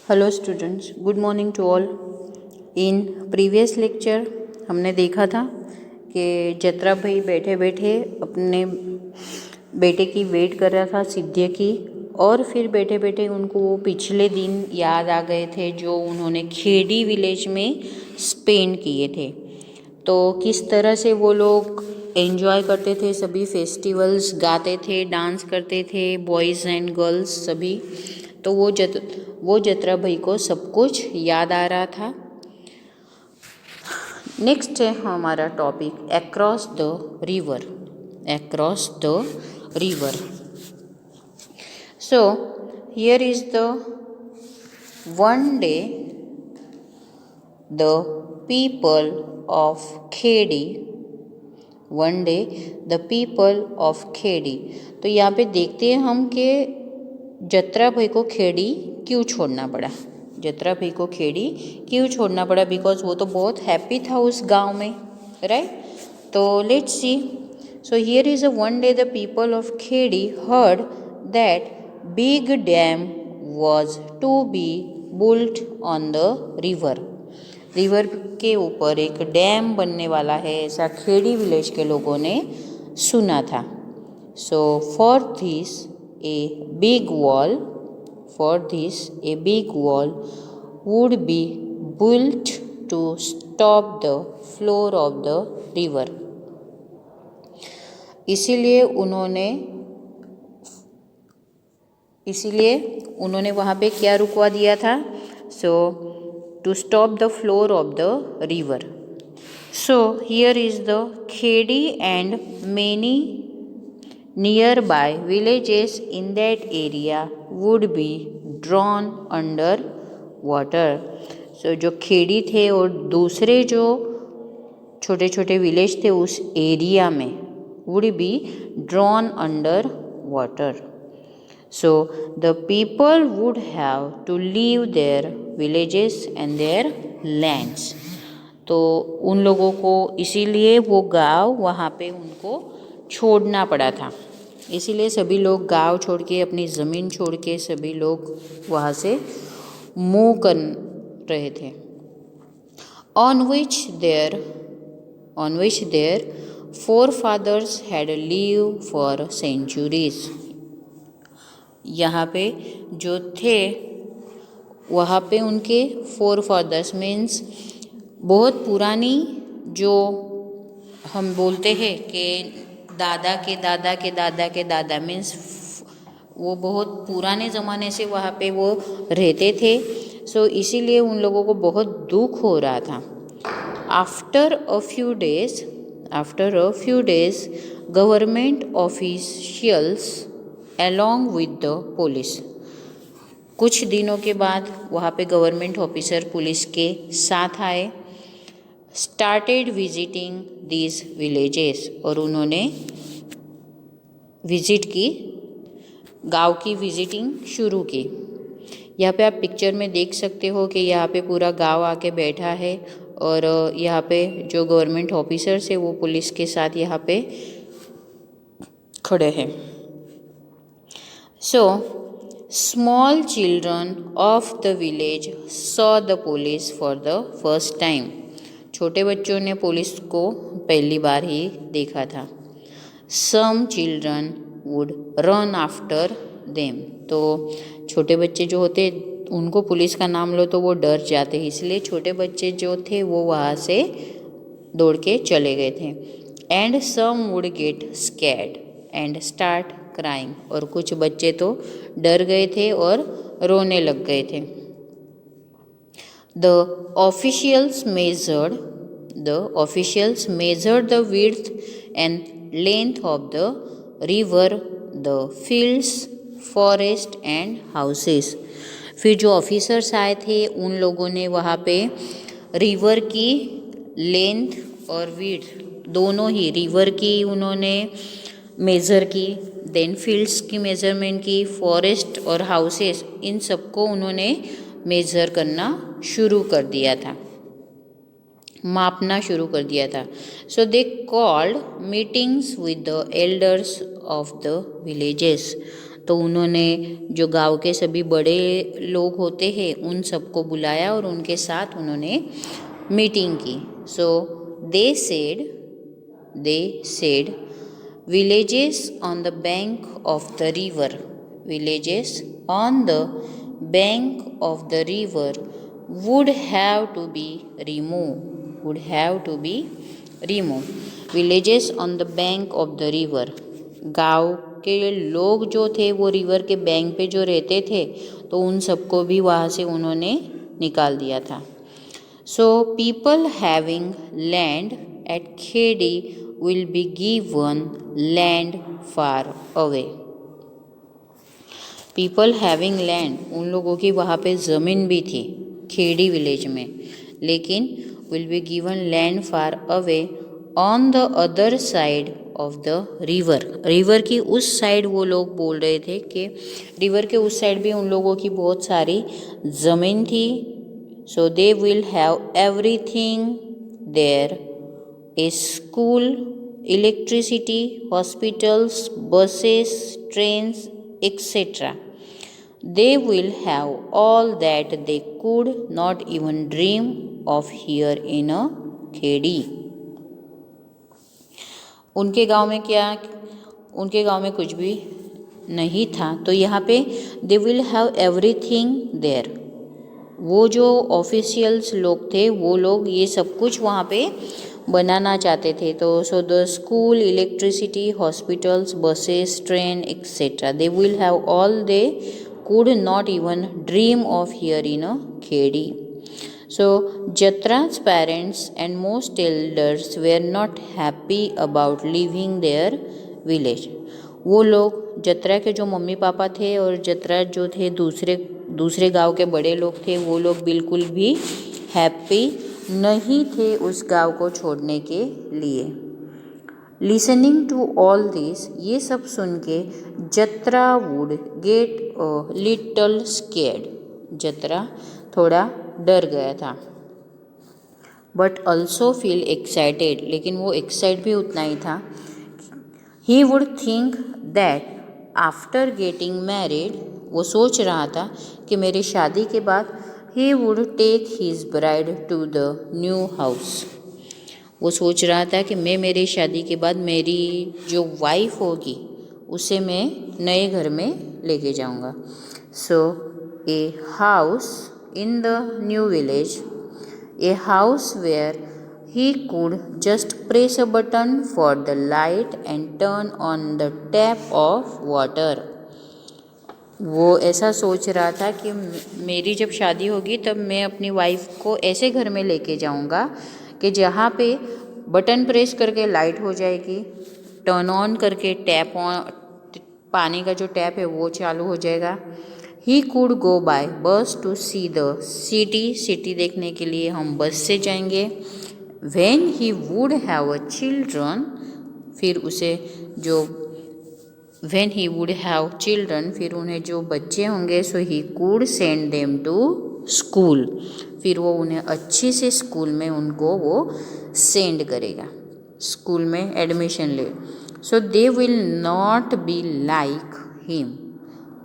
Hello students, good morning to all. In previous lecture हमने देखा था कि जत्रा भाई बैठे बैठे अपने बेटे की वेट कर रहा था, सिद्धिया की। और फिर बैठे बैठे उनको वो पिछले दिन याद आ गए थे जो उन्होंने खेड़ी विलेज में स्पेंड किए थे। तो किस तरह से वो लोग एंजॉय करते थे, सभी फेस्टिवल्स गाते थे, डांस करते थे, बॉयज़ एंड गर्ल्स सभी। तो वो जत्रा भाई को सब कुछ याद आ रहा था। नेक्स्ट है हमारा topic across the river. Across the river. So here is the one day the people of Khedi. One day the people of Khedi. तो यहाँ पे देखते हैं हम कि जत्रा भाई को खेड़ी क्यों छोड़ना पड़ा। जत्रा भाई को खेड़ी क्यों छोड़ना पड़ा? बिकॉज वो तो बहुत हैप्पी था उस गांव में, राइट? तो let's see. So here is a one day the people of Khedi heard that big dam was to be built on the river. River के ऊपर एक डैम बनने वाला है, ऐसा खेड़ी विलेज के लोगों ने सुना था। So for this a big wall would be built to stop the flow of the river. इसीलिए उन्होंने वहाँ पे क्या रुकवा दिया था? सो to stop the flow of the river. So here is the Khedi and many nearby villages in that area would be drawn under water. So जो खेड़ी थे और दूसरे जो छोटे छोटे विलेज थे उस एरिया में would be drawn under water. So the people would have to leave their villages and their lands. तो उन लोगों को इसीलिए वो गांव वहाँ पे उनको छोड़ना पड़ा था। इसीलिए सभी लोग गांव छोड़ के, अपनी ज़मीन छोड़ के सभी लोग वहाँ से मूव कर रहे थे। On which their forefathers had lived for centuries. यहाँ पे जो थे वहाँ पे उनके forefathers मीन्स बहुत पुरानी, जो हम बोलते हैं कि दादा के दादा के दादा के दादा मीन्स वो बहुत पुराने ज़माने से वहाँ पे वो रहते थे। सो इसीलिए उन लोगों को बहुत दुख हो रहा था। After a few days government officials along with the police. कुछ दिनों के बाद वहाँ पे गवर्नमेंट ऑफिसर पुलिस के साथ आए। स्टार्टेड विजिटिंग दीज विलेजेस, और उन्होंने विजिट की, गांव की विजिटिंग शुरू की। यहाँ पे आप पिक्चर में देख सकते हो कि यहाँ पे पूरा गांव आके बैठा है और यहाँ पे जो गवर्नमेंट ऑफिसर्स है वो पुलिस के साथ यहाँ पे खड़े हैं। So, small children of the village saw the police for the first time. छोटे बच्चों ने पुलिस को पहली बार ही देखा था। Some children would run after them. तो छोटे बच्चे जो होते उनको पुलिस का नाम लो तो वो डर जाते हैं, इसलिए छोटे बच्चे जो थे वो वहाँ से दौड़ के चले गए थे। And some would get scared and start crying, और कुछ बच्चे तो डर गए थे और रोने लग गए थे। The officials measured the width and length of the river, the fields, forest and houses. फिर जो ऑफिसर्स आए थे उन लोगों ने वहाँ पे रिवर की लेंथ और विड्थ दोनों ही, रिवर की उन्होंने मेज़र की, देन फील्ड्स की मेज़रमेंट की, फॉरेस्ट और हाउसेस इन सबको उन्होंने मेज़र करना शुरू कर दिया था, मापना शुरू कर दिया था। So they called meetings with the elders of the villages. तो उन्होंने जो गांव के सभी बड़े लोग होते हैं उन सबको बुलाया और उनके साथ उन्होंने मीटिंग की. So they said villages on the bank of the river, villages on the bank of the river would have to be removed. Villages on the bank of the river, गाँव के लोग जो थे वो रिवर के bank पे जो रहते थे तो उन सबको भी वहाँ से उन्होंने निकाल दिया था. So people having land at Khedi will be given land far away. People having land, उन लोगों की वहाँ पे ज़मीन भी थी खेड़ी विलेज में, लेकिन will be given land far away on the other side of the river. River की उस साइड वो लोग बोल रहे थे कि रिवर के उस साइड भी उन लोगों की बहुत सारी ज़मीन थी. So they will have everything there, a school, electricity, hospitals, buses, trains, etc. They will have all that they could not even dream of here in a Khedi. उनके गांव में कुछ भी नहीं था, तो यहाँ पे they will have everything there. वो जो ऑफिशियल्स लोग थे वो लोग ये सब कुछ वहाँ पे बनाना चाहते थे. तो so the school, electricity, hospitals, buses, train etcetera, they will have all they could not even dream of here in a खेड़ी. सो जत्रा's parents and most elders were not happy about living there village. वो लोग जत्रा के जो mummy papa थे और जत्रा जो थे दूसरे गांव के बड़े लोग थे वो लोग बिल्कुल भी हैप्पी नहीं थे उस गांव को छोड़ने के लिए. लिसनिंग टू ऑल दिस, ये सब सुन के जत्रा would get a little scared. जत्रा थोड़ा डर गया था. बट ऑल्सो फील एक्साइटेड, लेकिन वो एक्साइट भी उतना ही था. He would think that after getting married, वो सोच रहा था कि मेरी शादी के बाद he would take his bride to the new house. वो सोच रहा था कि मैं मेरी शादी के बाद मेरी जो वाइफ होगी उसे मैं नए घर में लेके जाऊंगा. So a house in the new village, a house where he could just press a button for the light and turn on the tap of water. वो ऐसा सोच रहा था कि मेरी जब शादी होगी तब मैं अपनी वाइफ को ऐसे घर में लेके जाऊंगा कि जहाँ पे बटन प्रेस करके लाइट हो जाएगी, टर्न ऑन करके टैप ऑन, पानी का जो टैप है वो चालू हो जाएगा. He could go by bus to see the city, city देखने के लिए हम बस से जाएंगे. When he would have a children, फिर उसे जो when he would have children, फिर उन्हें जो बच्चे होंगे, so he could send them to school, फिर वो उन्हें अच्छी से स्कूल में उनको वो सेंड करेगा, स्कूल में एडमिशन ले. So they will not be like him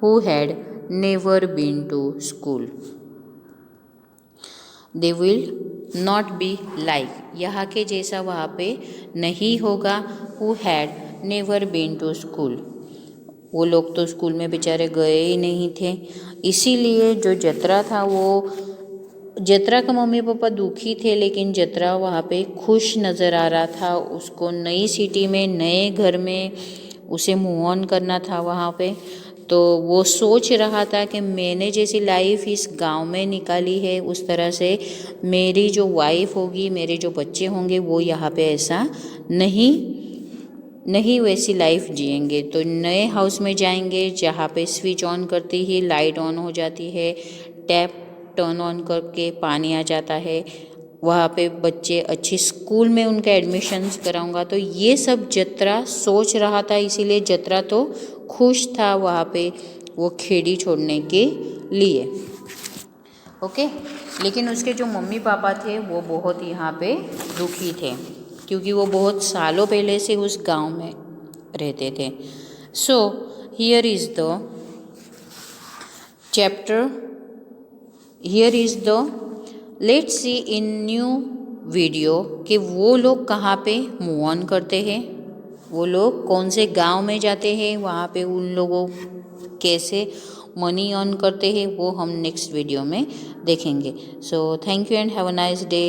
who had never been to school. They will not be like, यहाँ के जैसा वहाँ पे नहीं होगा. who had never been to school, वो लोग तो स्कूल में बेचारे गए ही नहीं थे. इसीलिए जो जत्रा था वो जत्रा का मम्मी पापा दुखी थे, लेकिन जत्रा वहाँ पे खुश नज़र आ रहा था. उसको नई सिटी में नए घर में उसे मूव ऑन करना था वहाँ पे. तो वो सोच रहा था कि मैंने जैसी लाइफ इस गांव में निकाली है उस तरह से मेरी जो वाइफ होगी, मेरे जो बच्चे होंगे वो यहाँ पे ऐसा नहीं वैसी लाइफ जिएंगे. तो नए हाउस में जाएंगे जहाँ पे स्विच ऑन करती ही लाइट ऑन हो जाती है, टैप टर्न ऑन करके पानी आ जाता है. वहाँ पे बच्चे अच्छी स्कूल में उनका एडमिशन्स कराऊंगा. तो ये सब जत्रा सोच रहा था, इसीलिए जत्रा तो खुश था वहाँ पे वो खेड़ी छोड़ने के लिए. ओके, लेकिन उसके जो मम्मी पापा थे वो बहुत यहाँ पे दुखी थे क्योंकि वो बहुत सालों पहले से उस गांव में रहते थे. सो here is the chapter, here is the, let's see in new video कि वो लोग कहाँ पे मूव ऑन करते हैं, वो लोग कौन से गांव में जाते हैं, वहाँ पे उन लोगों कैसे मनी अर्न करते हैं, वो हम नेक्स्ट वीडियो में देखेंगे. So thank you and have a nice day.